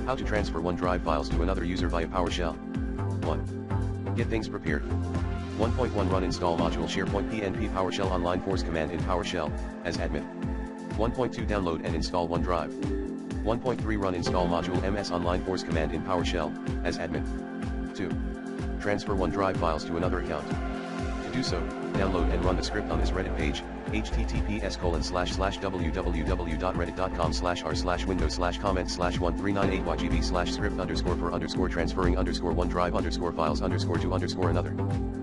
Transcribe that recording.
How to transfer OneDrive files to another user via PowerShell. 1. Get things prepared. 1.1 Run install module SharePoint PnP PowerShellOnline Force command in PowerShell, as admin. 1.2 Download and install OneDrive. 1.3 Run install module MSOnline Force command in PowerShell, as admin. 2. Transfer OneDrive files to another account. To do so, download and run the script on this Reddit page, https://www.reddit.com/r/windows/comment/1398ygb/script_for_transferring_OneDrive_files_to another.